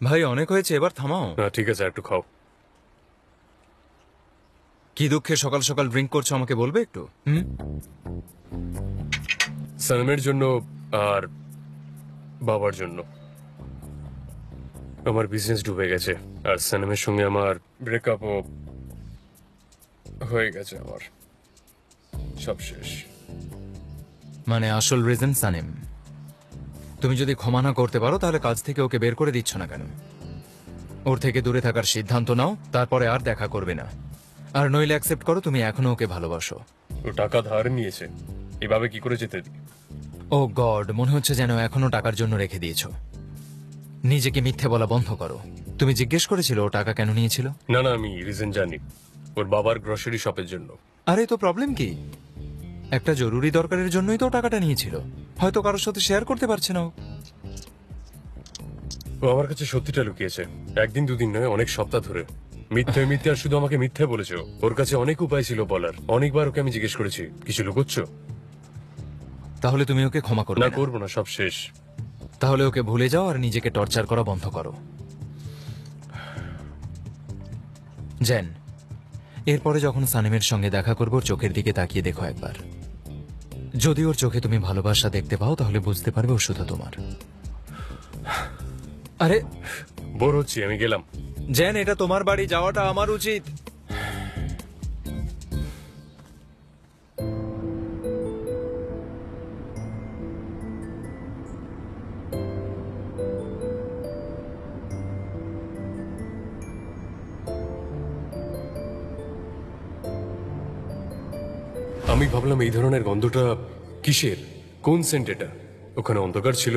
ভাই অনেক হয়েছে, এবার থামাও। না ঠিক আছে, একটু খাও। কি দুঃখে সকাল সকাল ড্রিঙ্ক করছো আমাকে বলবে একটু? সানমের জন্য আর বাবার জন্য। আমার বিজনেস ডুবে গেছে আর সানমের সঙ্গে আমার ব্রেকআপও হয়ে গেছে। আমার সব শেষ। মানে আসল রিজন সানিম। তুমি যদি ক্ষমা না করতে পারো তাহলে কাজ থেকে ওকে বের করে দিচ্ছ না কেন? ওর থেকে দূরে থাকার সিদ্ধান্ত নাও, তারপরে আর দেখা করবে না। আর নইলে অ্যাকসেপ্ট করো তুমি এখনো ওকে ভালোবাসো। ও টাকা ধার নিয়েছে, এভাবে কি করে যেতে দিই? ও গড, মনে হচ্ছে যেন এখনো টাকার জন্য রেখে দিয়েছো। নিজেকে মিথ্যে বলা বন্ধ করো। তুমি জিজ্ঞেস করেছিল ও টাকা কেন নিয়েছিল? না না, আমি রিজন জানি। ওর বাবার গ্রসারি শপের জন্য। আরে তো প্রবলেম কি? একটা জরুরি দরকারের জন্যই তো টাকাটা নিয়েছিল। হয়তো কারোর সাথে শেয়ার করতে পারছে না ও। ও আমার কাছে সত্যিটা লুকিয়েছে, একদিন দুদিন নয়, অনেক সপ্তাহ ধরে। মিথ্যে মিথ্যে আর শুধু আমাকে মিথ্যে বলেছে। ওর কাছে অনেক উপায় ছিল বলার। অনেকবার ওকে আমি জিজ্ঞেস করেছি, কিছু লুকোচ্ছ? তাহলে তুমি ওকে ক্ষমা করবে না, না? করবো না, সব শেষ। তাহলে ওকে ভুলে যাও আর নিজেকে টর্চার করা বন্ধ করো। জেন, এরপরে যখন সানিমের সঙ্গে দেখা করবো ওর চোখের দিকে তাকিয়ে দেখো একবার। যদি ওর চোখে তুমি ভালোবাসা দেখতে পাও তাহলে বুঝতে পারবে ও শুধু তোমার। আরে বোর হচ্ছি, আমি গেলাম। জেন, এটা তোমার বাড়ি, যাওয়াটা আমার উচিত। আমি ভাবলাম এই ধরনের গন্ধটা কিসের, কোন সেন্ট এটা? ওখানে অন্ধকার ছিল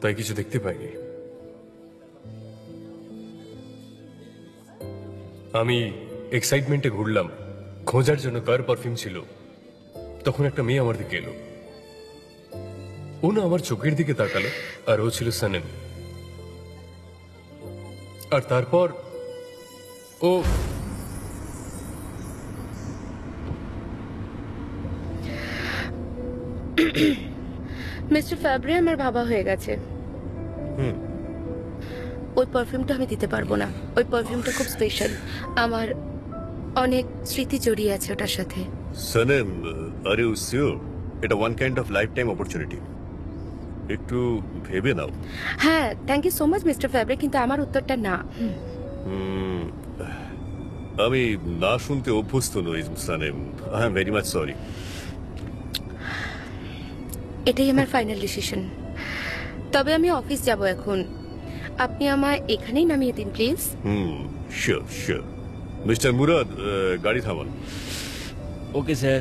তাই কিছু দেখতে পাইনি। আমি এক্সাইটমেন্টে ঘুরলাম খোঁজার জন্য কার পারফিউম ছিল। তখন একটা মেয়ে আমার দিকে এলো। ও না আমার চোখের দিকে তাকালো, আর ও ছিল সানেম। আর তারপর ও মিস্টার ফ্যাব্রে আমার ভাবা হয়ে গেছে। ওই পারফিউমটা আমি দিতে পারবো না। ওই পারফিউমটা খুব স্পেশাল। আমার অনেক স্মৃতি জড়িয়ে আছে ওটার সাথে। সানেম, আর ইউ শিওর এটা one kind of life time opportunity? একটু ভেবে নাও। হ্যাঁ, thank you so much mister Fabre, কিন্তু আমার উত্তরটা না। আমি না শুনতে অভ্যস্ত নই Sanem, I am very much sorry. এটাই আমার ফাইনাল ডিসিশন। তবে আমি অফিস যাব এখন। আপনি আমায় এখানেই নামিয়ে দিন please. Sure sure. Mister Murad, গাড়ি থামান। Okay sir.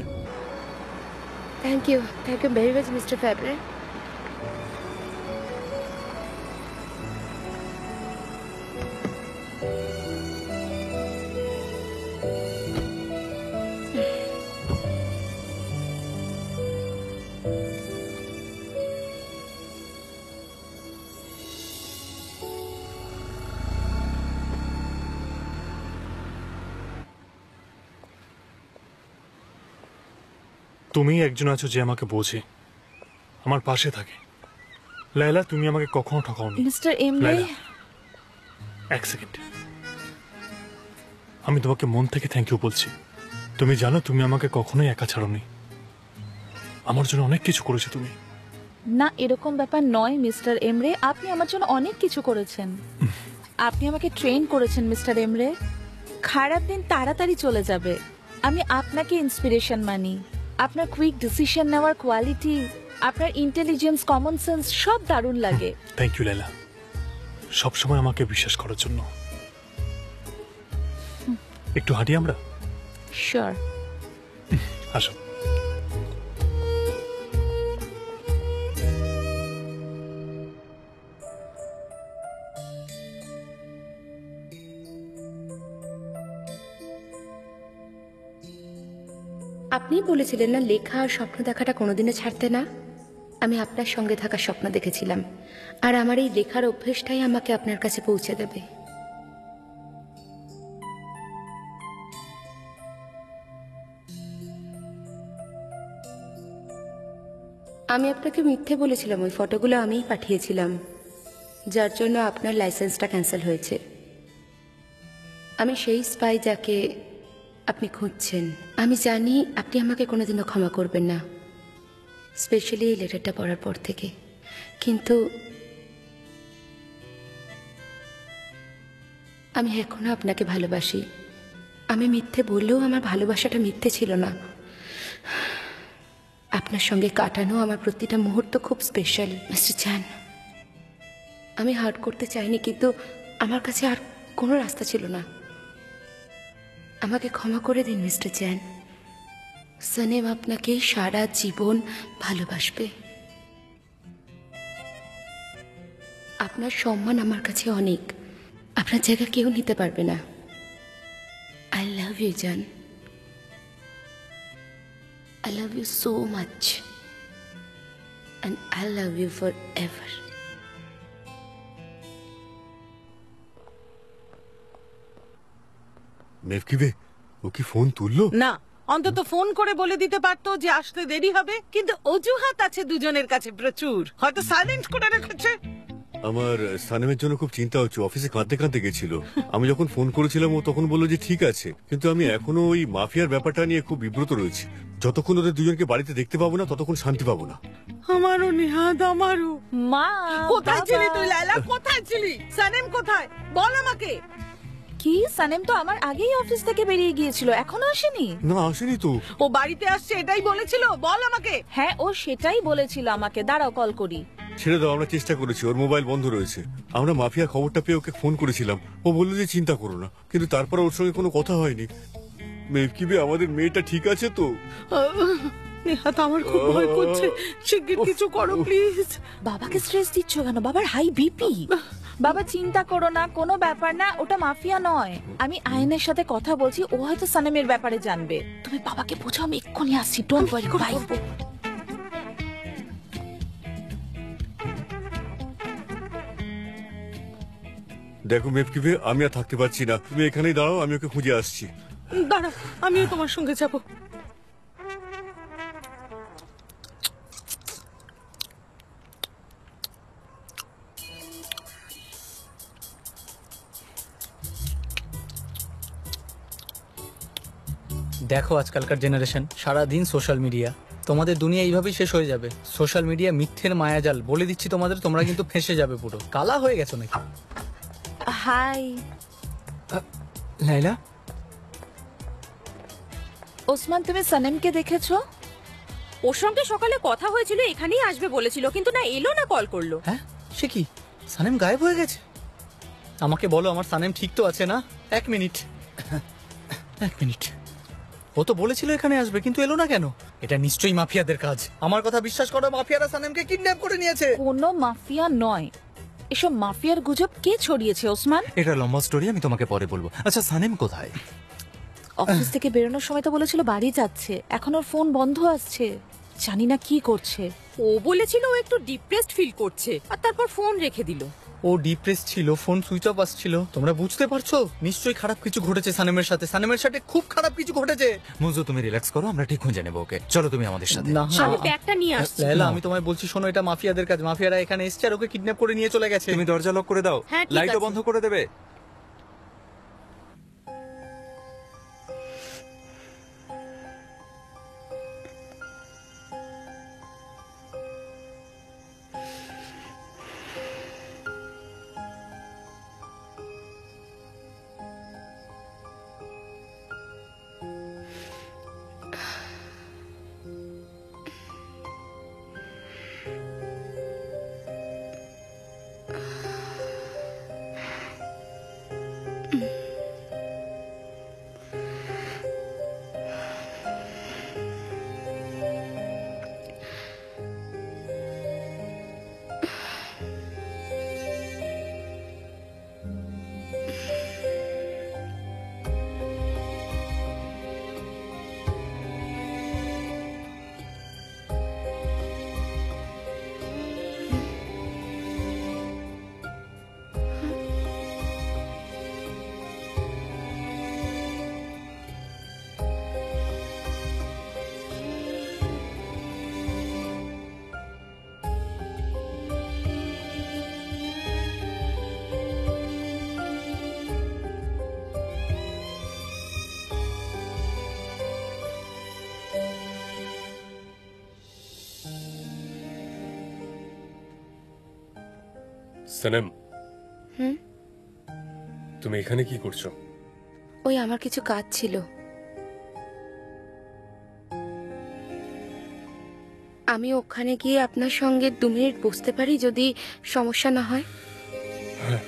Thank you very much mister Fabre. তুমি একজন আছো যে আমাকে বোঝে, আমার পাশে থাকে। লায়লা, তুমি আমাকে কখনো ঠকাওনি। মিস্টার এমরে, এক সেকেন্ড, আমি তোমাকে মন থেকে থ্যাংক ইউ বলছি। তুমি জানো তুমি আমাকে কখনোই একা ছাড়োনি। আমার জন্য অনেক কিছু করেছো তুমি। না এরকম ব্যাপার নয় মিস্টার এমরে, আপনি আমার জন্য অনেক কিছু করেছেন। আপনি আমাকে ট্রেন করেছেন মিস্টার এমরে। খারাপ দিন তাড়াতাড়ি চলে যাবে, আমি আপনাকে ইন্সপিরেশন মানি। আপনার কুইক ডিসিশন নেওয়ার কোয়ালিটি, আপনার ইন্টেলিজেন্স, কমন সেন্স সব দারুণ লাগে। থ্যাংক ইউ লায়লা, সবসময় আমাকে বিশ্বাস করার জন্য। একটু হাঁটি আমরা? শিওর। আসো। আপনি বলেছিলেন না লেখা আর স্বপ্ন দেখাটা কোনোদিনও ছাড়তে না। আমি আপনার সঙ্গে থাকার স্বপ্ন দেখেছিলাম, আর আমার এই লেখার অভ্যেসটাই আমাকে আপনার কাছে পৌঁছে দেবে। আমি আপনাকে মিথ্যে বলেছিলাম, ওই ফটোগুলো আমিই পাঠিয়েছিলাম। যার জন্য আপনার লাইসেন্সটা ক্যান্সেল হয়েছে। আমি সেই স্পাই যাকে আপনি খুঁজছেন। আমি জানি আপনি আমাকে কোনোদিনও ক্ষমা করবেন না, স্পেশালি এই লেটারটা পড়ার পর থেকে। কিন্তু আমি এখনো আপনাকে ভালোবাসি। আমি মিথ্যে বললেও আমার ভালোবাসাটা মিথ্যে ছিল না। আপনার সঙ্গে কাটানো আমার প্রতিটা মুহূর্ত খুব স্পেশাল মিস্টার চ্যান। আমি হার্ট করতে চাইনি, কিন্তু আমার কাছে আর কোনো রাস্তা ছিল না। আমাকে ক্ষমা করে দিন মিস্টার চ্যান। সানেম আপনাকে সারা জীবন ভালোবাসবে। আপনার সম্মান আমার কাছে অনেক, আপনার জায়গা কেউ নিতে পারবে না। আই লাভ ইউ জান, I love you so much and I love you forever. মেভকিবে ও কি ফোন তুললো? না, অন্তত ফোন করে বলে দিতে পারতো যে আসতে দেরি হবে, কিন্তু অজুহাত আছে দুজনের কাছে প্রচুর। হয়তো সাইলেন্ট করে রেখেছে। আমার সানেমের জন্য খুব চিন্তা হচ্ছে। অফিসে কাঁদতে কাঁদতে গেছিল। আমি যখন ফোন করেছিলাম ও তখন বললো যে ঠিক আছে, কিন্তু আমি এখনো ওই মাফিয়ার ব্যাপারটা নিয়ে খুব বিব্রত রয়েছি। যতক্ষণ ওদের দুজনকে বাড়িতে দেখতে পাবো না ততক্ষণ শান্তি পাবো না। আমারও নিহাদ, আমারও। মা, কোথায় বাবা। ছিলি তুই লায়লা? কোথায় ছিলি? সানেম কোথায়? বল আমাকে। কি, সানেম তো আমার আগেই অফিস থেকে বেরিয়ে গিয়েছিল, এখনো আসেনি। না আসেনি তো। ও বাড়িতে আসছে এটাই বলেছিল? বল আমাকে। হ্যাঁ, ও সেটাই বলেছিল আমাকে। দাঁড়াও, কল করি। ছেড়ে দাও, আমরা চেষ্টা করেছি। ওর মোবাইল বন্ধ রয়েছে। আমরা মাফিয়া খবরটা পেয়ে ওকে ফোন করেছিলাম। ও বললো যে চিন্তা করো না, কিন্তু তারপর ওর সঙ্গে কোনো কথা হয়নি। মেভকিবে আমাদের মেয়েটা ঠিক আছে তো? নিহাদ, আমার খুব ভয় করছে। শিগগির কিছু করো প্লিজ। বাবাকে স্ট্রেস দিচ্ছ কেন? বাবার হাই বিপি। বাবা চিন্তা করো না, কোনো ব্যাপার না, ওটা মাফিয়া নয়। আমি আয়নের সাথে কথা বলছি, ও হয়তো সানেমের ব্যাপারে জানবে। তুমি বাবাকে বোঝাও, আমি এক্ষুনি আসছি। Don't worry, bye. দেখো মেভকিবে, আমি আর থাকতে পারছি না। তুমি এখানেই দাঁড়াও, আমি ওকে খুঁজে আসছি। দাঁড়া, আমিও তোমার সঙ্গে যাবো। দেখো আজকালকার জেনারেশন, সারাদিন সোশ্যাল মিডিয়া। তোমাদের দুনিয়া এইভাবেই শেষ হয়ে যাবে। সোশ্যাল মিডিয়া মিথ্যের মায়াজাল, বলে দিচ্ছি তোমাদের। তোমরা কিন্তু ফেঁসে যাবে, পুরো কালা হয়ে গেছো নাকি। হাই লাইলা, ওসমান, তুমি সানেমকে দেখেছো? ওর সঙ্গে সকালে কথা হয়েছিল, এখানেই আসবে বলেছিল, কিন্তু না এলো না কল করলো। হ্যাঁ, সে কি, সানেম গায়েব হয়ে গেছে? আমাকে বলো, আমার সানেম ঠিক তো আছে না? এক মিনিট। ও তো বলেছিল এখানে আসবে, কিন্তু এলো না কেন? এটা নিশ্চয়ই মাফিয়াদের কাজ। আমার কথা বিশ্বাস করো, মাফিয়ারা সানেমকে কিডন্যাপ করে নিয়েছে। কোনো মাফিয়া নয়, এসব মাফিয়ার গুজব কে ছড়িয়েছে ওসমান? এটা লম্বা স্টোরি, আমি তোমাকে পরে বলবো। আচ্ছা, সানেম কোথায়? অফিস থেকে বেরোনোর সময় তো বলেছিল বাড়ি যাচ্ছে, এখন ওর ফোন বন্ধ আসছে, জানি না কি করছে। ও বলেছিল ও একটু ডিপ্রেসড ফিল করছে, আর তারপর ফোন রেখে দিল। ও ডিপ্রেস ছিল, ফোন সুইচ অফ আসছিল। তোমরা বুঝতে পারছো, নিশ্চয়ই খারাপ কিছু ঘটেছে সানেমের সাথে। সানেমের সাথে খুব খারাপ কিছু ঘটেছে। মুজো, তুমি রিল্যাক্স করো, আমরা ঠিক খুঁজে নেবো ওকে। চলো তুমি আমাদের সাথে। না, আমি ব্যাগটা নিয়ে আসছি। লায়লা, আমি তোমায় বলছি, শোনো, এটা মাফিয়াদের কাজ। মাফিয়ারা এখানে এসছে আর ওকে কিডন্যাপ করে নিয়ে চলে গেছে। তুমি দরজা লক করে দাও, হ্যাঁ, ঠিক লাইটও আছে। বন্ধ করে দেবে। সনম, তুমি এখানে কি করছো? ওই আমার কিছু কাজ ছিল। আমি ওখানে গিয়ে আপনার সঙ্গে 2 মিনিট বসতে পারি, যদি সমস্যা না হয়? হ্যাঁ।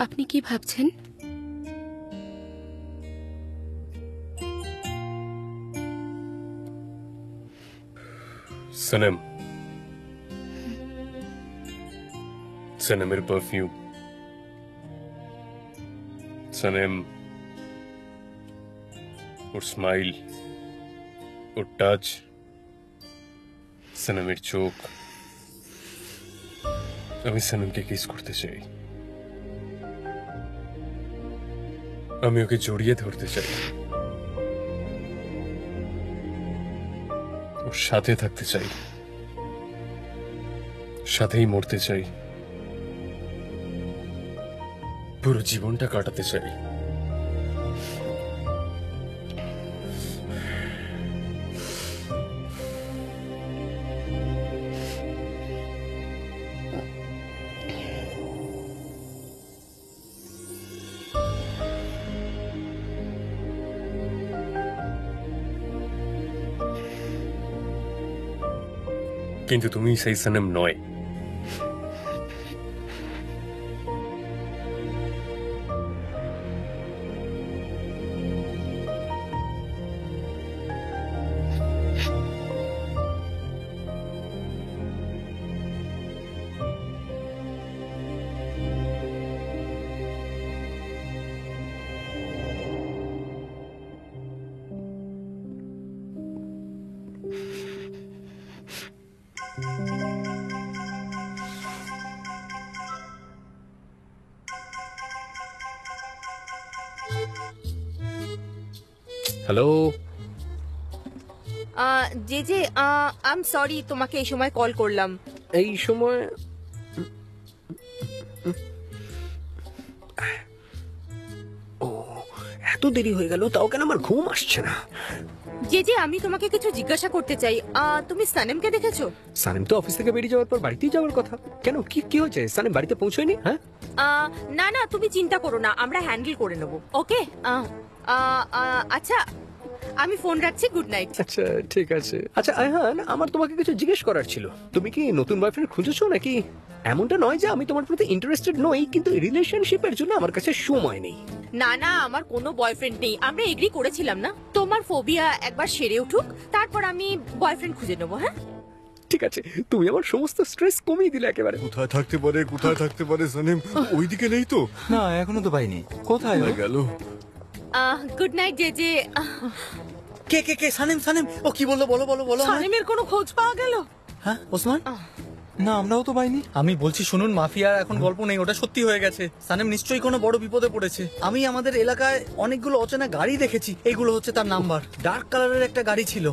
আপনি কি ভাবছেন? সনম, সনমের পারফিউম, সনম, ওর স্মাইল, ওর টাচ, সনমের চোখ। আমি সনমকে কিস করতে চাই, আমি ওকে জড়িয়ে ধরতে চাই, ওর সাথে থাকতে চাই, সাথেই মরতে চাই, পুরো জীবনটা কাটাতে চাই। কিন্তু তুমি সেই সনম নয়। হ্যালো, যে যে আই এম সরি তোমাকে এই সময় কল করলাম। এই সময় ও এত দেরি হয়ে গেল, তাও কেন আমার ঘুম আসছে না। যে যে আমি তোমাকে কিছু জিজ্ঞাসা করতে চাই, তুমি সানেমকে দেখেছো? সানিম তো অফিস থেকে বেরিয়ে যাওয়ার পর বাড়িতেই যাওয়ার কথা। কেন, কি কি হয়েছে? সানিম বাড়িতে পৌঁছয়নি? হ্যাঁ, না না তুমি চিন্তা করো না, আমরা হ্যান্ডেল করে নেব। ওকে, আচ্ছা আমি ফোন রাখছি, গুড নাইট। আচ্ছা ঠিক আছে। আচ্ছা আয়হান, আমার তোমাকে কিছু জিজ্ঞেস করার ছিল। তুমি কি নতুন বয়ফ্রেন্ড খুঁজেছো নাকি? এমনটা নয় যে আমি তোমার প্রতি ইন্টারেস্টেড নই, কিন্তু রিলেশনশিপের জন্য আমার কাছে সময় নেই। না না আমার কোনো বয়ফ্রেন্ড নেই, আমরা এগ্রি করেছিলাম না। তোমার ফোবিয়া একবার সেরে উঠুক, তারপর আমি বয়ফ্রেন্ড খুঁজে নেবো। হ্যাঁ ঠিক আছে, তুমি আমার সমস্ত স্ট্রেস কমিয়ে দিলে একেবারে। কোথায় থাকতে পারে, কোথায় থাকতে পারে সনিম? ওইদিকে নেই তো? না, এখনো তো পাইনি। কোথায় গেল? গুড নাইট যে যে। কে কে কে? সানিম, সানিম। ও কি বললো? বলো বলো বলো। সানিমের কোনো খোঁজ পাওয়া গেল? হ্যাঁ ওসমান, না, আমরাও তো পাইনি। আমি বলছি শুনুন, মাফিয়ার এখন গল্প নেই, ওটা সত্যি হয়ে গেছে। সানিম নিশ্চয়ই কোনো বড় বিপদে পড়েছে। আমি আমাদের এলাকায় অনেকগুলো অচেনা গাড়ি দেখেছি, এইগুলো হচ্ছে তার নাম্বার। ডার্ক কালারের একটা গাড়ি ছিল,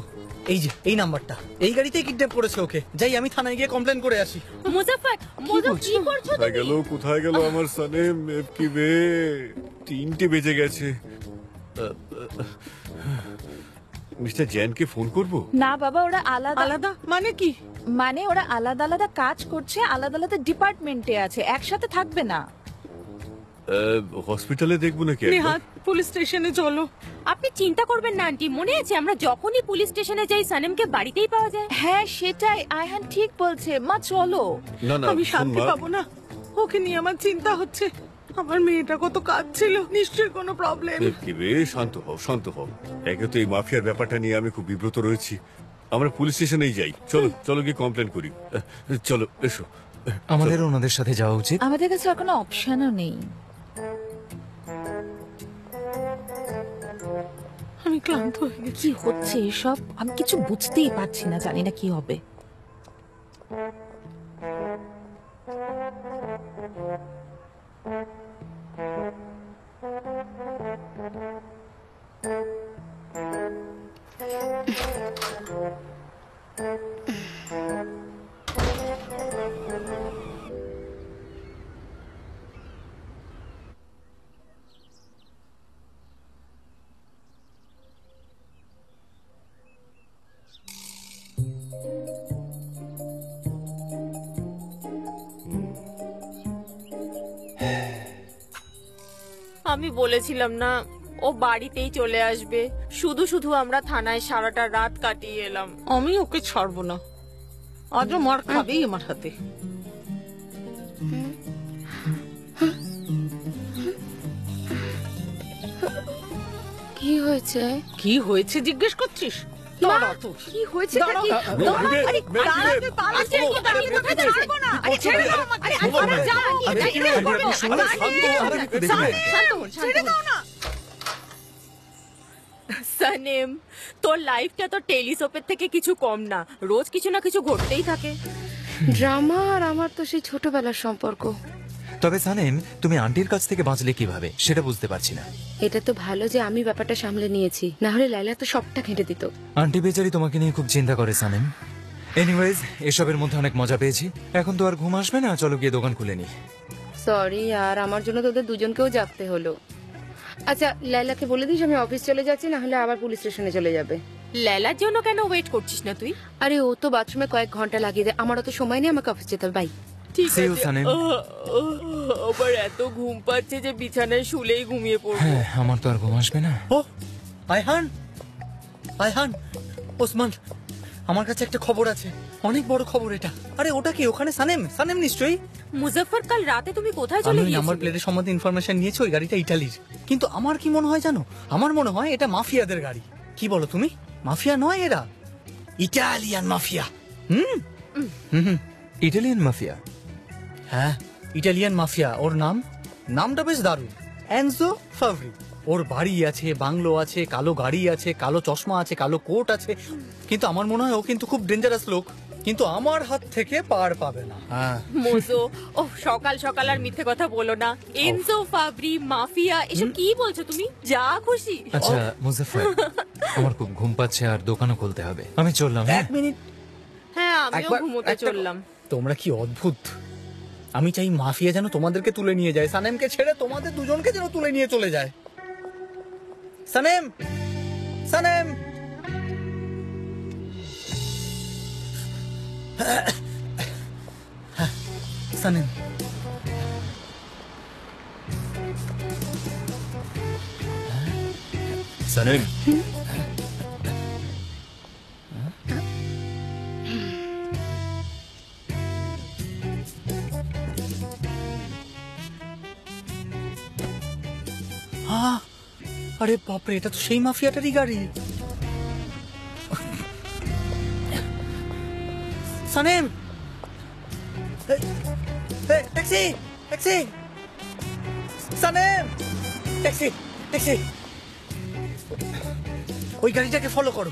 এই যে এই নাম্বারটা। এই গাড়িতেই কিডন্যাপ করেছে ওকে। যাই আমি থানায় গিয়ে কমপ্লেন করে আসি। মুজাফফর, কি করছো কোথায় গেল, কোথায় গেল আমার সনিম? কি বে, 3টে বেজে গেছে। মিস্টার জ্যানকে ফোন করব? না বাবা, ওরা আলাদা আলাদা মানে কি? মানে ওরা আলাদা আলাদা কাজ করছে, আলাদা আলাদা ডিপার্টমেন্টে আছে, একসাথে থাকবে না। হসপিটালে দেখবো নাকি একবার? নিহাত, পুলিশ স্টেশনে চলো। আপনি চিন্তা করবেন না আন্টি, মনে আছে আমরা যখনই পুলিশ স্টেশনে যাই সানেমকে বাড়িতেই পাওয়া যায়। হ্যাঁ সেটাই, আয়হান ঠিক বলছে। মা চলো। না না, আমি শোন শান্তি মা, পাবো না, ওকে নিয়ে আমার চিন্তা হচ্ছে। আমার মেয়েটা কত কাজ ছিল, নিশ্চয়ই কোনো প্রবলেম। কি বে, শান্ত হও, শান্ত হও। একে তো এই মাফিয়ার ব্যাপারটা নিয়ে আমি খুব বিব্রত রয়েছি। আমরা পুলিশ স্টেশনেই যাই। চলো চলো গিয়ে কমপ্লেন করি। চলো এসো। আমাদের ওনাদের সাথে যাওয়া উচিত। আমাদের কাছে আর কোনো অপশনও নেই। আমি ক্লান্ত হয়ে গেছি। কি হচ্ছে এসব? আমি কিছু বুঝতেই পারছি না, জানি না কি হবে। আমি বলেছিলাম না ও বাড়িতেই চলে আসবে, শুধু শুধু আমরা থানায় সারাটা রাত কাটিয়ে এলাম। আমি ওকে ছাড়বো না, আজও মার খাবেই আমার হাতে। কি হয়েছে? কি হয়েছে জিজ্ঞেস করছিস? দাঁড়া তো। কি হয়েছে? দাঁড়াও। কি? আরে দাঁড়া, তুই পালাচ্ছিস কোথায়? আমি কোথায় ছাড়বো না। আরে ছেড়ে দাও আমাকে। আরে যাও, এটা কি করবো? ছেড়ে দাও না। সানেম, তোর লাইফটা তো টেলিসোপের থেকে কিছু কম না, রোজ কিছু না কিছু ঘটতেই থাকে। ড্রামা আর আমার তো সেই ছোটবেলার সম্পর্ক। তবে সানেম, তুমি আন্টির কাছ থেকে বাঁচলে কিভাবে সেটা বুঝতে পারছি না। এটা তো ভালো যে আমি ব্যাপারটা সামলে নিয়েছি, না হলে লাইলা তো সবটা ঘেঁটে দিত। আন্টি বেচারি তোমাকে নিয়ে খুব চিন্তা করে সানেম। এনিওয়েজ, এসবের মধ্যে অনেক মজা পেয়েছি। এখন তো আর ঘুম আসবে না, চলো গিয়ে দোকান খুলে নি। সরি আর আমার জন্য তোদের দুজনকেও জাগতে হলো। আচ্ছা, লাইলাকে বলে দিস আমি অফিস চলে যাচ্ছি, না হলে আবার পুলিশ স্টেশনে চলে যাবে। লেলার জন্য কেন ওয়েট করছিস না তুই? আরে ও তো বাথরুমে কয়েক ঘন্টা লাগিয়ে দেয়, আমার অত সময় নেই, আমাকে অফিস যেতে হবে। বাই। ঠিক See you, আছে। সানেম। আবার এত ঘুম পাচ্ছে যে বিছানায় শুলেই ঘুমিয়ে পড়বো। হ্যাঁ, আমার তো আর ঘুম আসবে না। ও আয়হান, আয়হান, ওসমান, আমার কাছে একটা খবর আছে, অনেক বড় খবর এটা। আরে ওটা কি? ওখানে সানেম, সানেম নিশ্চয়ই। মুজাফফর, কাল রাতে তুমি কোথায় আমি চলে ওই নাম্বার গিয়েছিলে? প্লেটের সম্বন্ধে ইনফরমেশন নিয়েছি, ওই গাড়িটা ইটালির। কিন্তু আমার কি মনে হয় জানো, আমার মনে হয় এটা মাফিয়াদের গাড়ি। কি বলো তুমি? মাফিয়া নয় এরা, ইটালিয়ান মাফিয়া। হুম হুম, ইটালিয়ান মাফিয়া? হ্যাঁ, ইটালিয়ান মাফিয়া। ওর নামটা বেশ দারুণ, এনজো ফাভরি। ওর বাড়ি আছে, বাংলো আছে, কালো গাড়ি আছে, কালো চশমা আছে, কালো কোট আছে। কিন্তু আমার মনে হয় ও কিন্তু খুব ডেঞ্জারাস লোক, কিন্তু আমার হাত থেকে পার পাবে না। হ্যাঁ, মোজো, ও সকাল সকাল আর মিথ্যে কথা বলো না। এনজো ফাবরি, মাফিয়া, এসব কি বলছো তুমি? যা খুশি। আচ্ছা মুজাফফর, আমার খুব ঘুম পাচ্ছে আর দোকানও খুলতে হবে, আমি চললাম। এক মিনিট। হ্যাঁ, আমিও একবার- ঘুমোতে একটা- চললাম। তোমরা কি অদ্ভুত। আমি চাই মাফিয়া যেন তোমাদেরকে তুলে নিয়ে যায়, সানেমকে ছেড়ে তোমাদের দুজনকে যেন তুলে নিয়ে চলে যায়। সানেম, সানেম, সানেম, সানেম, আরে বাপরে, এটা তো সেই মাফিয়াটারই গাড়ি। SANEM, taxi, taxi, SANEM, taxi, taxi. ওই গাড়িটাকে ফলো করো।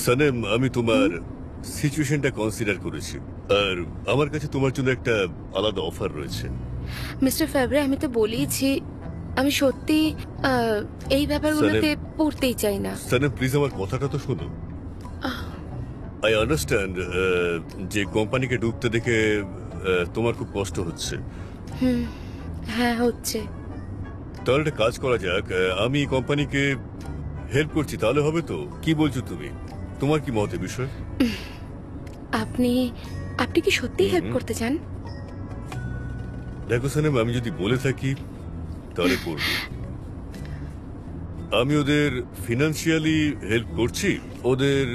সানেম, আমি তোমার সিচুয়েশনটা কনসিডার করেছি, আর আমার কাছে তোমার জন্য একটা আলাদা অফার রয়েছে। মিস্টার ফেব্রে, আমি তো বলেইছি আমি সত্যি এই ব্যাপারগুলোতে পড়তেই চাই না। সানেম প্লিজ, আমার কথাটা তো শোনো। আই আন্ডারস্ট্যান্ড যে কোম্পানিকে ডুবতে দেখে তোমার খুব কষ্ট হচ্ছে। হ্যাঁ, হচ্ছে। তাহলে একটা কাজ করা যাক, আমি কোম্পানিকে হেল্প করছি, তাহলে হবে তো? কি বলছো তুমি? তোমার কি মত এ বিষয়ে? আপনি কি সত্যি হেল্প করতে চান? দেখো সানেম, আমি যদি বলে থাকি তাহলে করব। আমি ওদের ফিনান্সিয়ালি হেল্প করছি, ওদের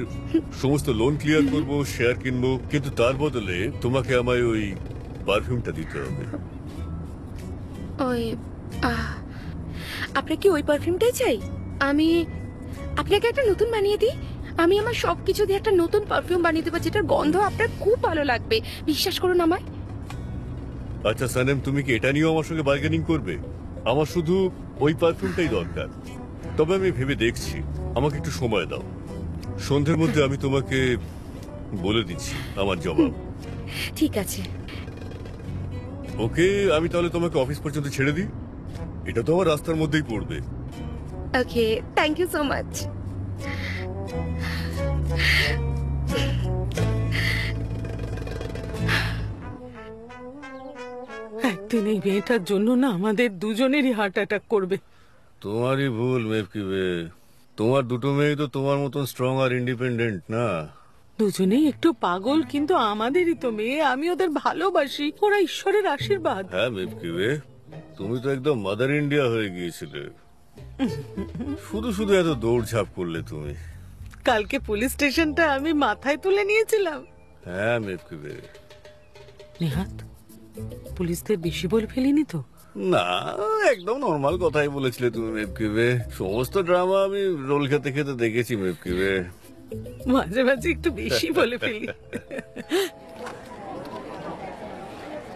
সমস্ত লোন ক্লিয়ার করব, শেয়ার কিনবো, কিন্তু তার বদলে তোমাকে আমায় ওই পারফিউমটা দিতে হবে। ওই আপনার কি ওই পারফিউমটাই চাই? আমি আপনাকে একটা নতুন বানিয়ে দিই। আমি আমার সবকিছু দিয়ে একটা নতুন পারফিউম বানিয়ে দেবো, যেটার গন্ধ আপনার খুব ভালো লাগবে, বিশ্বাস করুন আমায়। আচ্ছা সানেম, তুমি কি এটা নিয়েও আমার সঙ্গে বার্গেনিং করবে? আমার শুধু ওই পারফিউমটাই দরকার, তবে আমি ভেবে দেখছি। আমাকে একটু সময় দাও, সন্ধ্যের মধ্যে আমি তোমাকে বলে দিচ্ছি আমার জবাব। ঠিক আছে। ওকে, আমি তাহলে তোমাকে অফিস পর্যন্ত ছেড়ে দিই, এটা তো আমার রাস্তার মধ্যেই পড়বে। ওকে, থ্যাংক ইউ সো মাচ। একদিন এই মেয়েটার জন্য না আমাদের দুজনেরই হার্ট অ্যাটাক করবে। তোমারই ভুল মেভকিবে, তোমার দুটো মেয়ে তো তোমার মতন স্ট্রং আর ইন্ডিপেন্ডেন্ট না। দুজনেই একটু পাগল, কিন্তু আমাদেরই তো মেয়ে, আমি ওদের ভালোবাসি, ওরা ঈশ্বরের আশীর্বাদ। হ্যাঁ মেভকিবে, তুমি তো একদম মাদার ইন্ডিয়া হয়ে গিয়েছিলে। শুধু শুধু এত দৌড়ঝাঁপ করলে তুমি। কালকে পুলিশ স্টেশনটা আমি মাথায় তুলে নিয়েছিলাম। হ্যাঁ মেভকিবে। নেহাত, পুলিশদের বেশি বলে ফেলিনি তো? না, একদম নর্মাল কথাই বলেছিলে তুমি মেভকিবে। সমস্ত ড্রামা আমি রোল খেতে খেতে দেখেছি মেভকিবে। মাঝে মাঝে একটু বেশি বলে ফেলি।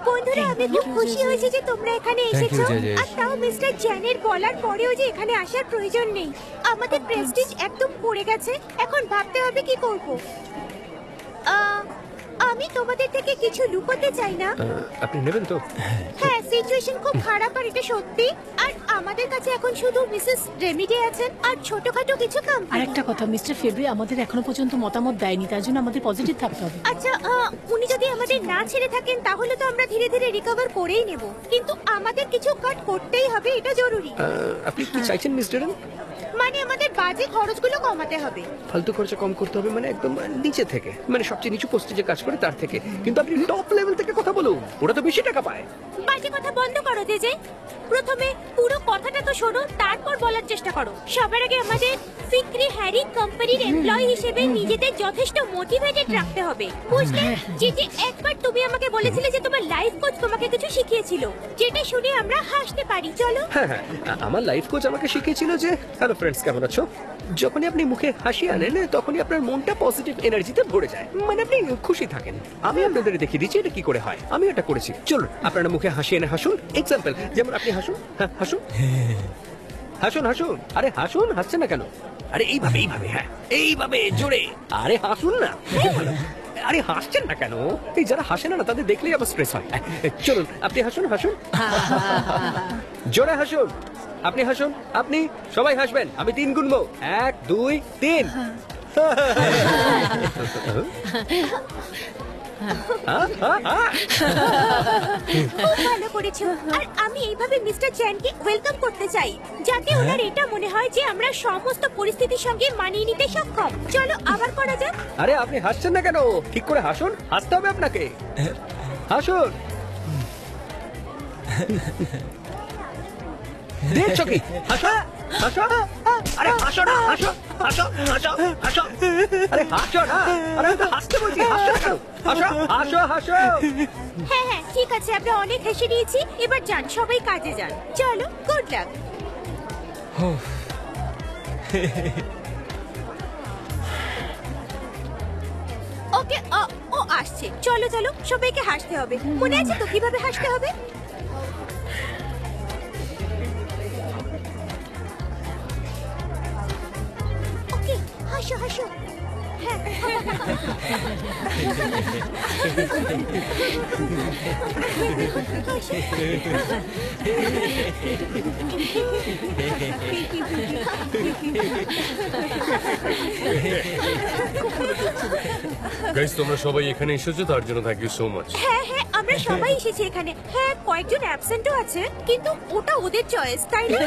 বন্ধুরা, আমি খুব খুশি হয়েছি যে তোমরা এখানে এসেছো। আর তাও মিস্টার জ্যানের বলার পরেও যে এখানে আসার প্রয়োজন নেই। আমাদের প্রেস্টিজ একদম পড়ে গেছে, এখন ভাবতে হবে কি করব। আমি তোমাদের থেকে কিছু লুকোতে চাই না। আপনি নেবেন তো? হ্যাঁ, সিচুয়েশন খুব খারাপ আর এটা সত্যি। আর আমাদের কাছে এখন শুধু মিসেস রেমিডি আছেন আর ছোটখাটো কিছু কাম। আর একটা কথা, মিস্টার ফেব্রি আমাদের এখনো পর্যন্ত মতামত দেয়নি, তার জন্য আমাদের পজিটিভ থাকতে হবে। আচ্ছা, উনি যদি আমাদের না ছেড়ে থাকেন তাহলে তো আমরা ধীরে ধীরে রিকভার করেই নেব, কিন্তু আমাদের কিছু কাট করতেই হবে, এটা জরুরি। আপনি কি চাইছেন মিস্টার? মানে আমাদের বাজে খরচগুলো কমাতে হবে। ফালতু খরচা কম করতে হবে, মানে একদম নিচে থেকে, মানে সবচেয়ে নিচু পোস্টে যে কাজ করে তার থেকে। কিন্তু আপনি টপ লেভেল থেকে কথা বলুন, ওরা তো বেশি টাকা পায়। বাজে কথা বন্ধ করো যে প্রথমে পুরো কথাটা তো শোনো, তারপর বলার চেষ্টা করো। সবার আগে আমাদের ফিক্রি হ্যারি কোম্পানির এমপ্লয়ি হিসেবে নিজেদের যথেষ্ট মোটিভেটেড রাখতে হবে, বুঝলে? যে একবার তুমি আমাকে বলেছিলে যে তোমার লাইফ কোচ তোমাকে কিছু শিখিয়েছিল, যেটা শুনে আমরা হাসতে পারি। চলো। হ্যাঁ হ্যাঁ, আমার লাইফ কোচ আমাকে শিখিয়েছিল যে, হ্যালো ফ্রেন্ডস, কেমন আছো? যখনই আপনি মুখে হাসি আনেন তখনই আপনার মনটা পজিটিভ এনার্জিতে ভরে যায়, মানে আপনি খুশি থাকেন। আমি আপনাদের দেখিয়ে দিচ্ছি এটা কি করে হয়, আমি এটা করেছি। চলুন আপনারা মুখে হাসি এনে হাসুন। এক্সাম্পল, যেমন আপনি হাসুন। হ্যাঁ হাসুন, হাসুন হাসুন। আরে হাসুন, হাসছেন না কেন? আরে এইভাবে এইভাবে, হ্যাঁ এইভাবে জোরে। আরে হাসুন না। আরে হাসছেন না কেন? এই যারা হাসে না তাদের দেখলেই আবার স্ট্রেস হয়। চলুন আপনি হাসুন, হাসুন জোরে হাসুন। আপনি হাসুন, আপনি সবাই হাসবেন। আমি 3 গুনবো, 1 2 3। খুব ভালো করেছো। আর আমি এইভাবে মিস্টার চ্যানকে ওয়েলকাম করতে চাই, যাতে ওনার এটা মনে হয় যে আমরা সমস্ত পরিস্থিতির সঙ্গে মানিয়ে নিতে সক্ষম। চলো আবার করা যাক। আরে আপনি হাসছেন না কেন? ঠিক করে হাসুন, হাসতে হবে আপনাকে। হাসুন। দেখছো কি? হাসো হাসো। আরে হাসো না, হাসো হাসো হাসো হাসো। আরে হাসো না, আরে আমি তো হাসতে বলছি, হাসো না কেন? হাসো হাসো হাসো। হ্যাঁ হ্যাঁ ঠিক আছে, আমরা অনেক হেসে নিয়েছি, এবার যান সবাই কাজে যান। চলো, গুড লাক। ওকে, ও আসছে। চলো চলো, সবাইকে হাসতে হবে। মনে আছে তো কিভাবে হাসতে হবে? ওকে, হাসো হাসো। হ্যাঁ। গাইস, তোমরা সবাই এখানে এসেছো, তার জন্য থ্যাংক ইউ সো মাচ। হ্যাঁ হ্যাঁ, আমরা সবাই এসেছি এখানে। হ্যাঁ, কয়েকজন অ্যাবসেন্টও আছে, কিন্তু ওটা ওদের চয়েস, তাই না?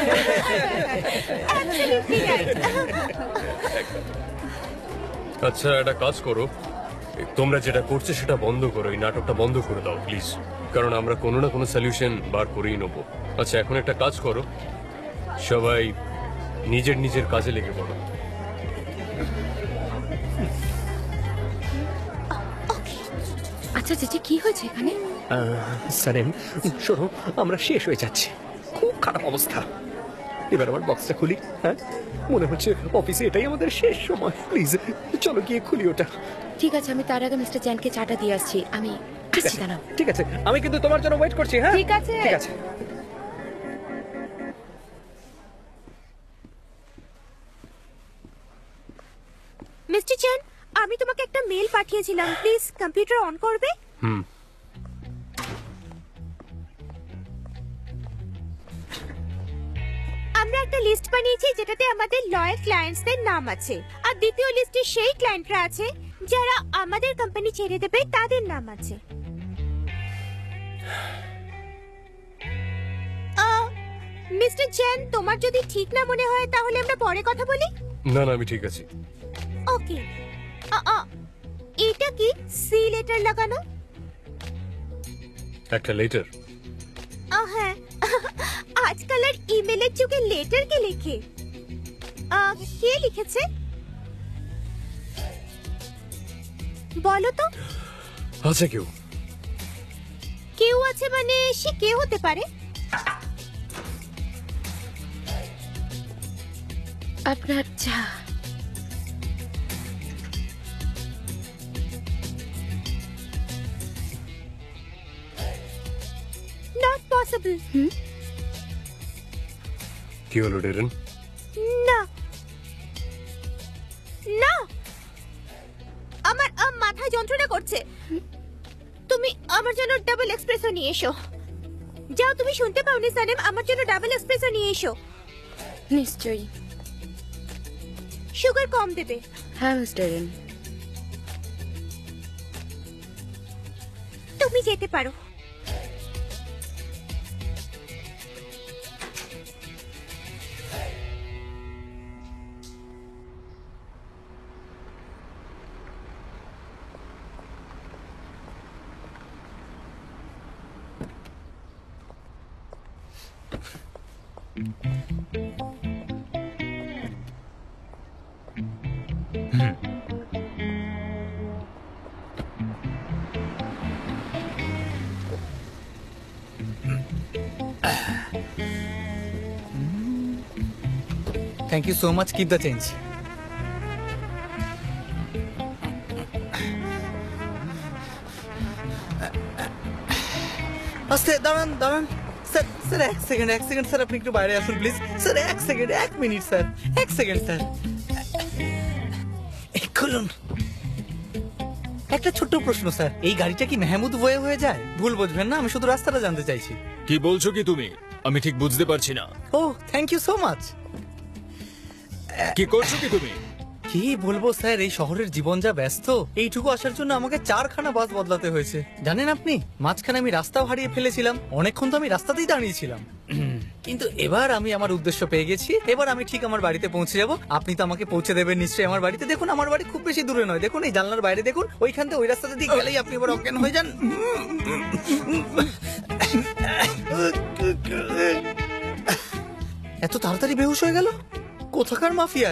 Absolutely right. আচ্ছা, একটা কাজ করো, তোমরা যেটা করছো সেটা বন্ধ করো, এই নাটকটা বন্ধ করে দাও প্লিজ, কারণ আমরা কোনো না কোনো সলিউশন বার করেই নেবো। আচ্ছা, এখন একটা কাজ করো, সবাই নিজের নিজের কাজে লেগে পড়ো। আচ্ছা চেচি, কি হয়েছে এখানে? সারেম, শোনো, আমরা শেষ হয়ে যাচ্ছি, খুব খারাপ অবস্থা। এবার আমার বক্সটা খুলি। হ্যাঁ, মনে হচ্ছে অফিসে এটাই আমাদের শেষ সময়। প্লিজ চলো গিয়ে খুলি ওটা। ঠিক আছে, আমি তার আগে মিস্টার চ্যানকে চাটা দিয়ে আসছি। আমি ঠিক আছে, ঠিক আছে, আমি কিন্তু তোমার জন্য ওয়েট করছি। হ্যাঁ, ঠিক আছে। ঠিক আছে। মিস্টার চ্যান, আমি তোমাকে একটা মেল পাঠিয়েছিলাম, প্লিজ কম্পিউটার অন করবে? আমরা একটা লিস্ট বানিয়েছি যেটাতে আমাদের লয়াল ক্লায়েন্টসদের নাম আছে, আর দ্বিতীয় লিস্টে সেই ক্লায়েন্টরা আছে যারা আমাদের কোম্পানি ছেড়ে দেবে তাদের নাম আছে। মিস্টার চ্যান, তোমার যদি ঠিক না মনে হয় তাহলে আমরা পরে কথা বলি। না না, আমি ঠিক আছি। ওকে। এটা কি সি লেটার লাগানো? একটা লেটার? হ্যাঁ, আজকাল আর ইমেলের যুগে লেটার কে লিখে? কে লিখেছে বলো তো? আছে কেউ? কেউ আছে মানে সে কে হতে পারে? আপনার চা। Not possible. কি হলো ডেরেন? না না, আমার মাথায় যন্ত্রণা করছে। তুমি আমার জন্য ডাবল এক্সপ্রেসো নিয়ে এসো। যাও, তুমি শুনতে পাওনি সানেম? আমার জন্য ডাবল এক্সপ্রেসো নিয়ে এসো। নিশ্চয়ই। সুগার কম দেবে। হ্যাঁ মিস্টার এন। তুমি যেতে পারো। Thank you so much, keep the change. আস্তে, দাঁড়ান দাঁড়ান স্যার। স্যার এক সেকেন্ড স্যার, আপনি একটু বাইরে আসুন প্লিজ। স্যার এক second, 1 minute sir, 1 second sir. খুলুন। একটা ছোট্ট প্রশ্ন স্যার, এই গাড়িটা কি মেহমুদ ওয়ে হয়ে যায়? ভুল বুঝবেন না, আমি শুধু রাস্তাটা জানতে চাইছি। কি বলছো কি তুমি? আমি ঠিক বুঝতে পারছি না। ও থ্যাংক ইউ সো মাচ। কি করছো কি তুমি? কি বলবো স্যার, এই শহরের জীবন যা ব্যস্ত, এইটুকু আসার জন্য আমাকে 4খানা বাস বদলাতে হয়েছে। জানেন আপনি, মাঝখানে আমি রাস্তাও হারিয়ে ফেলেছিলাম। অনেকক্ষণ তো আমি রাস্তাতেই দাঁড়িয়েছিলাম, কিন্তু এবার আমি আমার উদ্দেশ্য পেয়ে গেছি। এবার আমি ঠিক আমার বাড়িতে পৌঁছে যাব। আপনি তো আমাকে পৌঁছে দেবেন নিশ্চয়ই আমার বাড়িতে। দেখুন আমার বাড়ি খুব বেশি দূরে নয়, দেখুন এই জানলার বাইরে দেখুন, ওইখান থেকে ওই রাস্তাতে দিয়ে গেলেই আপনি এবার অজ্ঞান হয়ে যান। এত তাড়াতাড়ি বেহুশ হয়ে গেল? কোথাকার মাফিয়া?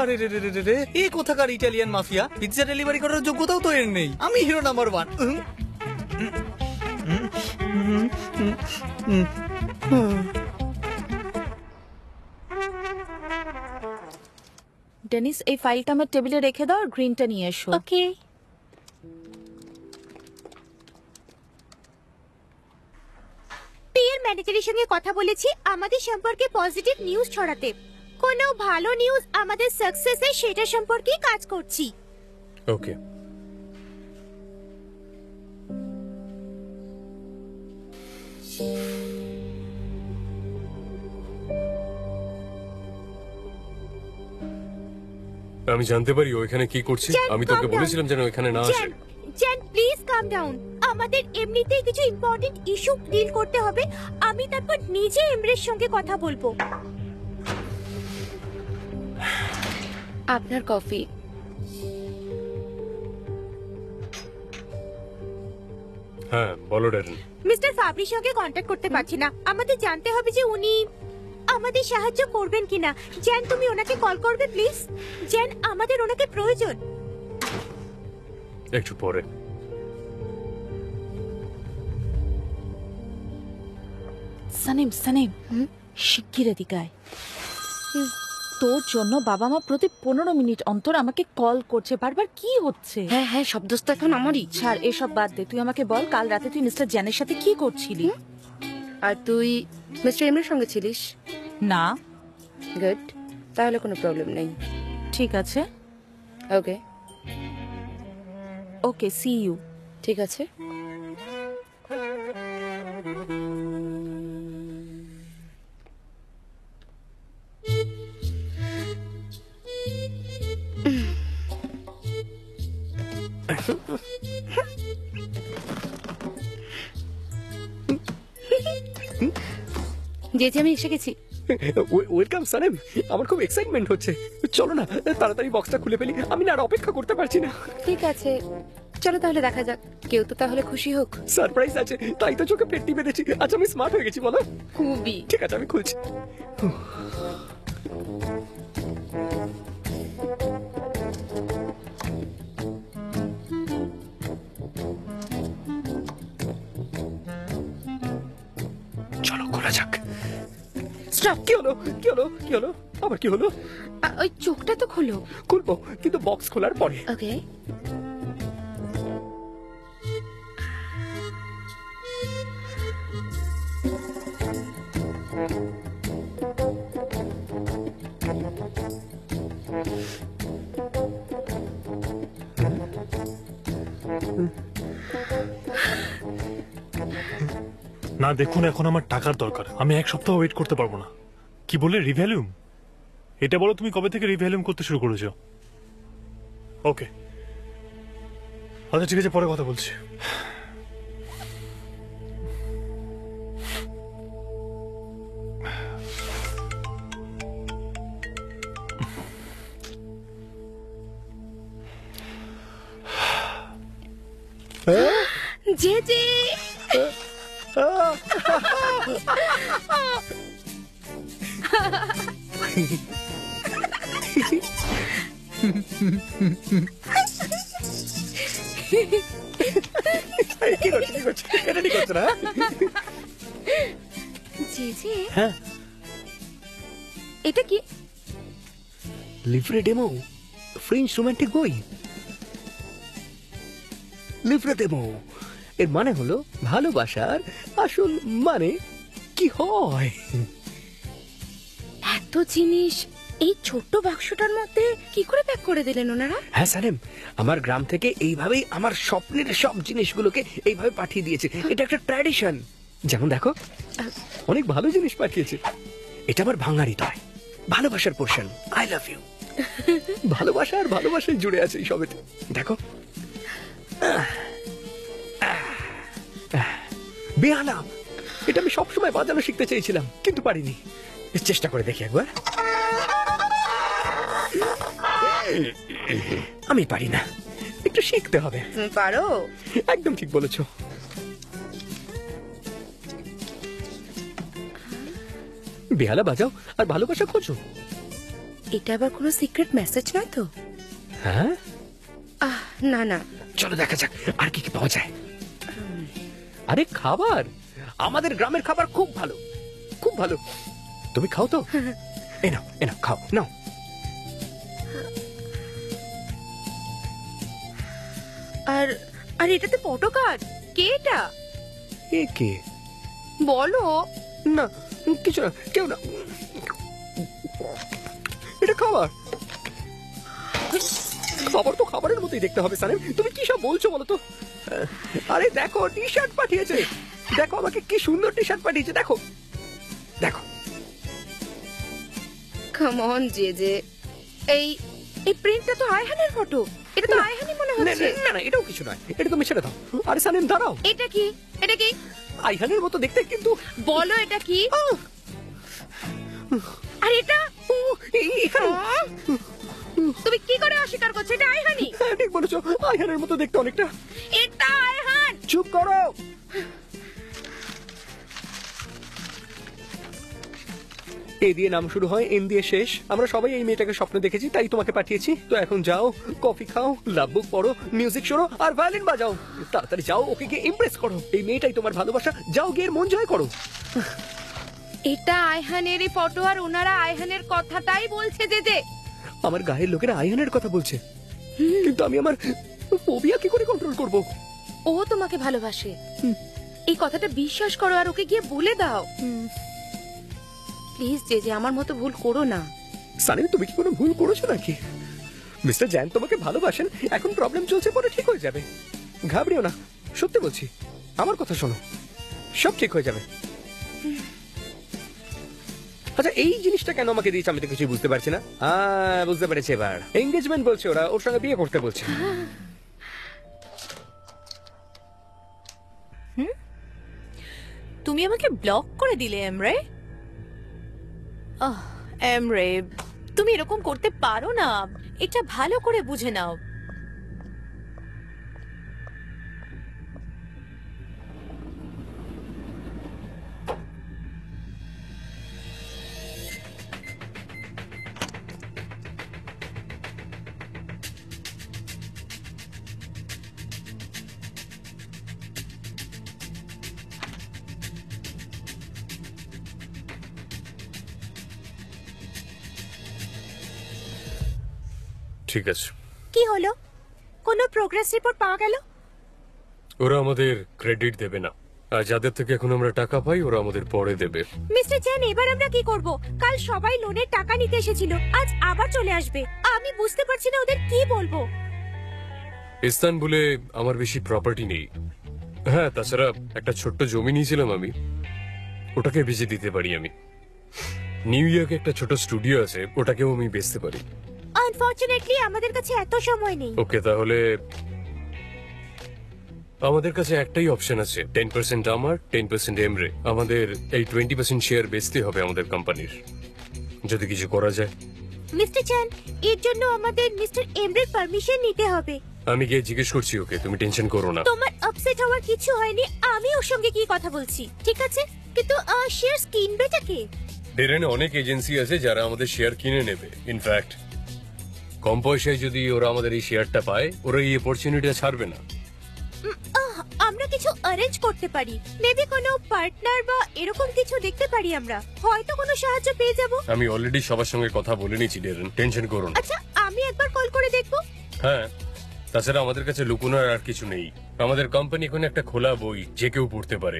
আরে রে রে রে রে, এই কোথাকার ইটালিয়ান মাফিয়া? পিৎজা ডেলিভারি করার যোগ্যতাও তো এর নেই। আমি হিরো নাম্বার 1। ডেনিস, এই ফাইলটা আমার টেবিলে রেখে দাও আর গ্রিনটা নিয়ে এসো। ওকে। পিএর ম্যানেজারের সঙ্গে কথা বলেছি আমাদের সম্পর্কে পজিটিভ নিউজ ছড়াতে। কোনো ভালো নিউজ আমাদের সাকসেসে সেটা সম্পর্কে কাজ করছি। ওকে। আমি জানতে পারি ওইখানে কি করছি? আমি তোকে বলেছিলাম যেন ওইখানে না আসে। Jan please come down. আমাদের এমনিতেই কিছু ইম্পর্টেন্ট ইস্যু ডিল করতে হবে। আমি তারপর নিজে এমরের সঙ্গে কথা বলবো। আপনার কফি। হ্যাঁ বলো ড্যারেন। মিস্টার ফাবরির সঙ্গে কন্ট্যাক্ট করতে পারছি না। আমাদের জানতে হবে যে উনি আমাদের সাহায্য করবেন কিনা। জ্যান তুমি ওনাকে কল করবে প্লিজ। জ্যান আমাদের ওনাকে প্রয়োজন। একটু পরে। সানিম, শিগগির এদিকে আয়। তোর জন্য বাবা মা প্রতি 15 মিনিট অন্তর আমাকে কল করছে, বারবার কি হচ্ছে? হ্যাঁ হ্যাঁ, সব দোষ তো এখন আমারই। ছাড় এসব বাদ দে, তুই আমাকে বল কাল রাতে তুই মিস্টার জ্যানের সাথে কি করছিলি? আর তুই মিস্টার এমরের সঙ্গে ছিলিস? না। গুড, তাহলে কোনো প্রবলেম নেই। ঠিক আছে, ওকে ওকে, সি ইউ। ঠিক আছে। যে আমি এসে গেছি। ওয়েলকাম সানেম, আমার খুব এক্সাইটমেন্ট হচ্ছে। চলো না তাড়াতাড়ি বক্সটা খুলে ফেলি, আমি না আর অপেক্ষা করতে পারছি না। ঠিক আছে, চলো তাহলে দেখা যাক, কেউ তো তাহলে খুশি হোক। সারপ্রাইজ আছে, তাই তো চোখে পেট্টি বেঁধেছি। আচ্ছা আমি স্মার্ট হয়ে গেছি বলো? খুবই। ঠিক আছে, আমি খুলছি। চলো খোলা যাক। স্টপ। কি হলো কি হলো কি হলো আবার কি হলো? ওই চোখটা তো খোলো। খুলবো, কিন্তু বক্স খোলার পরে। ওকে। না দেখুন, এখন আমার টাকার দরকার, আমি 1 সপ্তাহ ওয়েট করতে পারবো না। কি বলে রিভ্যালিউম? এটা বলো তুমি কবে থেকে রিভ্যালিউম করতে শুরু করেছো? ওকে, আচ্ছা ঠিক আছে, পরে কথা বলছি। যে যে কি করছো? এটা ঠিক হচ্ছে না। জি জি, হ্যাঁ, এটা কি? লিভরে ডেমো, ফ্রেঞ্চ রোমান্টিক বই। লিভরে ডেমো এর মানে হলো ভালোবাসার আসল মানে কি হয়। এত জিনিস এই ছোট্ট বাক্সটার মধ্যে কি করে প্যাক করে দিলেন ওনারা? হ্যাঁ সালেম, আমার গ্রাম থেকে এইভাবেই আমার স্বপ্নের সব জিনিসগুলোকে এইভাবে পাঠিয়ে দিয়েছে। এটা একটা ট্র্যাডিশন। যেমন দেখো, অনেক ভালো জিনিস পাঠিয়েছে। এটা আমার ভাঙা হৃদয়, ভালোবাসার পোর্শন। I love you. ভালোবাসা আর ভালোবাসায় জুড়ে আছে এই সবেতে। দেখো, বেহালা, এটা আমি সবসময় বাজানো শিখতে চেয়েছিলাম, কিন্তু পারিনি। চেষ্টা করে দেখি একবার। আমি পারি না, একটু শিখতে হবে। পারো? একদম ঠিক বলেছো। বেহালা বাজাও আর ভালোবাসা খোঁজো। এটা আবার কোনো সিক্রেট মেসেজ নয় তো? হ্যাঁ, না না, চলো দেখা যাক আর কি কি পাওয়া যায়। আরে খাবার, আমাদের গ্রামের খাবার খুব ভালো, খুব ভালো। তুমি খাও তো? এ নাও এ নাও, খাও নাও। আর আর এটাতে ফটো কার্ড। কে এটা? এ কে? বলো না, কিছু না, কেউ না। এটা খাবার। খাবার তো খাবারের মতোই দেখতে হবে সালেম, তুমি কি সব বলছো বলো তো? আরে দেখো, টি শার্ট পাঠিয়েছে। দেখো আমাকে কি সুন্দর টি শার্ট পাঠিয়েছে, দেখো দেখো। কাম অন যে যে, এই এই প্রিন্টটা তো আয়হানের ফটো। এটা তো আয়হানই মনে হচ্ছে। না না, এটাও কিছু নয়, এটা তুমি ছেড়ে দাও। আরে সালেম দাঁড়াও। এটা কি? এটা কি? আইহানের মতো দেখতে, কিন্তু বলো এটা কি? আর এটা তুমি কি করে অস্বীকার করছো? এটা আয়হানি। হ্যাঁ ঠিক বলেছো, আইহানের মতো দেখতে অনেকটা। এটা আয়হান। চুপ করো। এ দিয়ে নাম শুরু হয়, এন দিয়ে শেষ। আমরা সবাই এই মেয়েটাকে স্বপ্নে দেখেছি, তাই তোমাকে পাঠিয়েছি। তো এখন যাও, কফি খাও, লাভ বুক পড়ো, মিউজিক শোনো আর ভায়োলিন বাজাও। তাড়াতাড়ি যাও, ওকে গিয়ে ইমপ্রেস করো। এই মেয়েটাই তোমার ভালোবাসা, যাও গিয়ে মন জয় করো। এটা আয়হানেরই ফটো আর ওনারা আয়হানের কথাটাই বলছে যে আমার গায়ের লোকেরা আইহানের কথা বলছে, কিন্তু আমি আমার ফোবিয়া কি করে কন্ট্রোল করব? ও তোমাকে ভালোবাসে, এই কথাটা বিশ্বাস করো আর ওকে গিয়ে বলে দাও প্লিজ। যে আমার মতো ভুল করো না। সানিম, তুমি কি কোনো ভুল করেছো নাকি? মিস্টার জ্যান তোমাকে ভালোবাসেন, এখন প্রবলেম চলছে, পরে ঠিক হয়ে যাবে। ঘাবড়িও না, সত্যি বলছি, আমার কথা শোনো, সব ঠিক হয়ে যাবে। আচ্ছা, এই জিনিসটা কেন আমাকে দিয়েছে আমি তো কিছুই বুঝতে পারছি না। বুঝতে পেরেছি এবার, এঙ্গেজমেন্ট বলছে ওরা, ওর সঙ্গে বিয়ে করতে বলছে। তুমি আমাকে ব্লক করে দিলে এমরে। এমরে, তুমি এরকম করতে পারো না, এটা ভালো করে বুঝে নাও। ঠিক আছে। কি হলো? কোনো প্রোগ্রেস রিপোর্ট পাওয়া গেল? ওরা আমাদের ক্রেডিট দেবে না, আর যাদের থেকে এখন আমরা টাকা পাই ওরা আমাদের পরে দেবে। মিস্টার চ্যান, এবার আমরা কি করব? কাল সবাই লোনের টাকা নিতে এসেছিল, আজ আবার চলে আসবে। আমি বুঝতে পারছি না ওদের কি বলবো। ইস্তানবুলে আমার বেশি প্রপার্টি নেই। হ্যাঁ, তাছাড়া একটা ছোট্ট জমি নিয়েছিলাম আমি, ওটাকে বেচে দিতে পারি আমি। নিউ ইয়র্কে একটা ছোট স্টুডিও আছে, ওটাকেও আমি বেচতে পারি। আনফরচুনেটলি আমাদের কাছে এত সময় নেই। ওকে, তাহলে আমাদের কাছে একটাই অপশন আছে, 10% আমার, 10% এমরে। আমাদের এই 20% শেয়ার বেচতে হবে আমাদের কোম্পানির, যদি কিছু করা যায়। মিস্টার চ্যান, এর জন্য আমাদের মিস্টার এমরের পারমিশন নিতে হবে। আমি গিয়ে জিজ্ঞেস করছি ওকে, তুমি টেনশন করো না। তোমার আপসেট হওয়ার কিছু হয়নি, আমি ওর সঙ্গে কি কথা বলছি, ঠিক আছে? কিন্তু শেয়ার কিনবেটা কে? ডেরেনে অনেক এজেন্সি আছে যারা আমাদের শেয়ার কিনে নেবে। ইনফ্যাক্ট কম পয়সায় যদি ওরা আমাদের এই শেয়ারটা পায়, ওরা এই অপরচুনিটিটা ছাড়বে না। আমরা কিছু অ্যারেঞ্জ করতে পারি, মেবি কোনো পার্টনার বা এরকম কিছু দেখতে পারি আমরা, হয়তো কোনো সাহায্য পেয়ে যাব। আমি অলরেডি সবার সঙ্গে কথা বলে নিয়েছি ডেরেন, টেনশন করো না। আচ্ছা, আমি একবার কল করে দেখবো। হ্যাঁ, তাছাড়া আমাদের কাছে লুকোনোর আর কিছু নেই। আমাদের কোম্পানি এখন একটা খোলা বই, যে কেউ পড়তে পারে।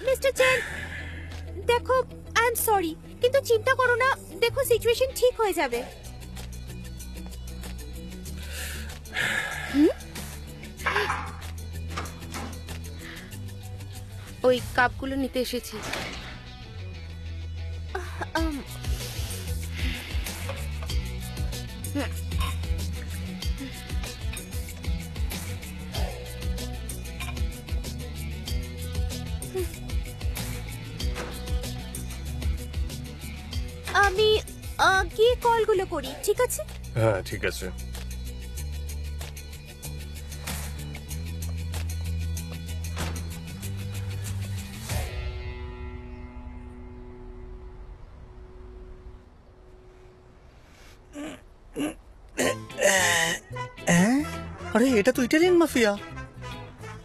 মিস্টার চ্যান, দেখো, আই এম সরি, কিন্তু চিন্তা করো না, দেখো সিচুয়েশন ঠিক হয়ে যাবে। ওই কাপগুলো নিতে এসেছি। আমি গিয়ে কলগুলো করি, ঠিক আছে? হ্যাঁ, ঠিক আছে। আরে, এটা তো ইটালিয়ান মাফিয়া।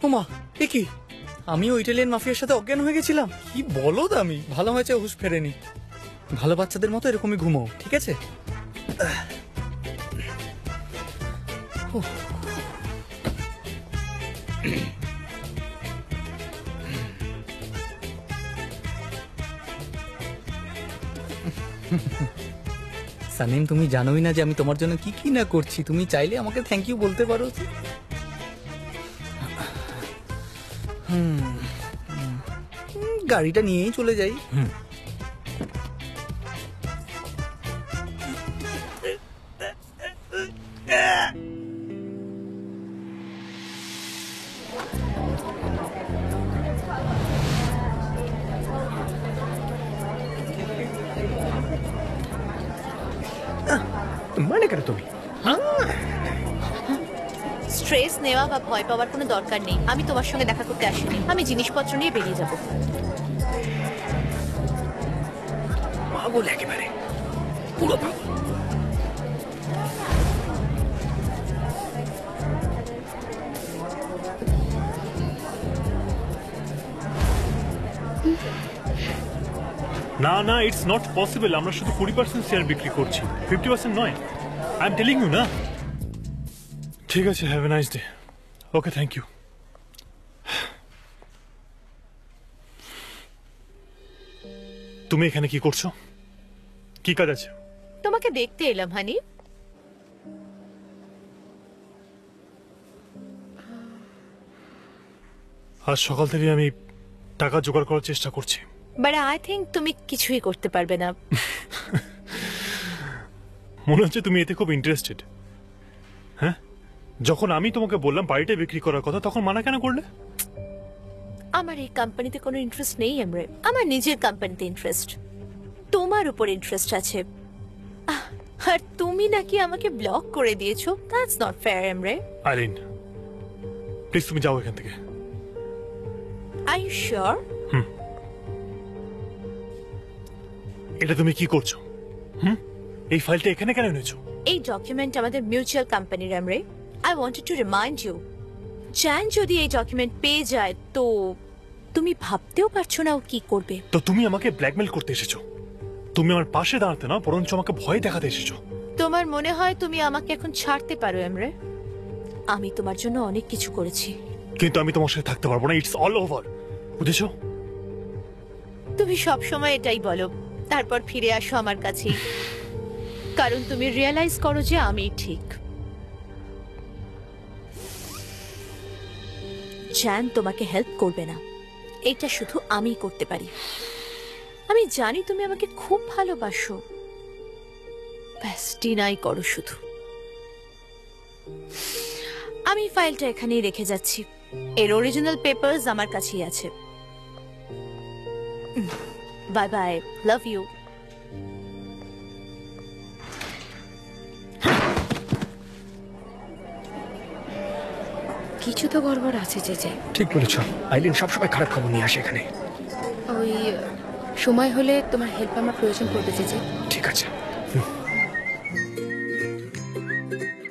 ওমা, এ কি? আমিও ইটালিয়ান মাফিয়ার সাথে অজ্ঞান হয়ে গেছিলাম। কি বলো দামি, ভালো হয়েছে হুঁশ ফেরেনি। ভালো বাচ্চাদের মতো এরকমই ঘুমাও, ঠিক আছে? সানিম, তুমি জানোই না যে আমি তোমার জন্য কি কি না করছি। তুমি চাইলে আমাকে থ্যাংক ইউ বলতে পারো। গাড়িটা নিয়েই চলে যাই। মানে কেন তুমি? স্ট্রেস নেওয়া বা ভয় পাওয়ার কোনো দরকার নেই। আমি তোমার সঙ্গে দেখা করতে আসিনি, আমি জিনিসপত্র নিয়ে বেরিয়ে যাব। পাগল একেবারে, পুরো পাগল। না না, ইটস নট পসিবল। আমরা শুধু 40% শেয়ার বিক্রি করছি, 50% নয়। আই এম টেলিং ইউ না। ঠিক আছে, have a nice day. Okay, thank you. তুমি এখানে কি করছো? কি কাজ আছে? তোমাকে দেখতে এলাম হানি। আজ সকাল থেকে আমি টাকা জোগাড় করার চেষ্টা করছি। বাট আই থিংক তুমি কিছুই করতে পারবে না। মনে হচ্ছে তুমি এতে খুব ইন্টারেস্টেড। হ্যাঁ, যখন আমি তোমাকে বললাম বাড়িটা বিক্রি করার কথা, তখন মানা কেন করলে? আমার এই কোম্পানিতে কোনো ইন্টারেস্ট নেই এমরে। আমার নিজের কোম্পানিতে ইন্টারেস্ট। তোমার উপর ইন্টারেস্ট আছে। আর তুমি নাকি আমাকে ব্লক করে দিয়েছো। That's not fair Emre. Irene, please তুমি যাও এখান থেকে। Are you sure? এটা তুমি কি করছো? এই ফাইলটা এখানে কেন এনেছো? এই ডকুমেন্ট আমাদের মিউচুয়াল কোম্পানির এমরে। I wanted to remind you. চ্যান যদি এই ডকুমেন্ট পেয়ে যায় তো তুমি ভাবতেও পারছো না ও কি করবে। তো তুমি আমাকে ব্ল্যাকমেল করতে এসেছো। তুমি আমার পাশে দাঁড়াতে না, বরঞ্চ আমাকে ভয় দেখাতে এসেছো। তোমার মনে হয় তুমি আমাকে এখন ছাড়তে পারো এমরে? আমি তোমার জন্য অনেক কিছু করেছি। কিন্তু আমি তোমার সাথে থাকতে পারবো না। ইটস অল ওভার, বুঝেছো? তুমি সব সময় এটাই বলো, তারপর ফিরে আসো আমার কাছে। কারণ তুমি রিয়েলাইজ করো যে আমি ঠিক। চ্যান তোমাকে হেল্প করবে না, এটা শুধু আমি করতে পারি। আমি জানি তুমি আমাকে খুব ভালোবাসো, ব্যাস ডিনাই করো শুধু। আমি ফাইলটা এখানেই রেখে যাচ্ছি। এর অরিজিনাল পেপারস আমার কাছেই আছে। Bye bye, love you. কিছু তো গড়বড় আছে যে। ঠিক বলেছ। আইলিন সবসময় খারাপ খবর নিয়ে আসে এখানে। ওই সময় হলে তোমার হেল্প আমার প্রয়োজন পড়বে যে। ঠিক আছে।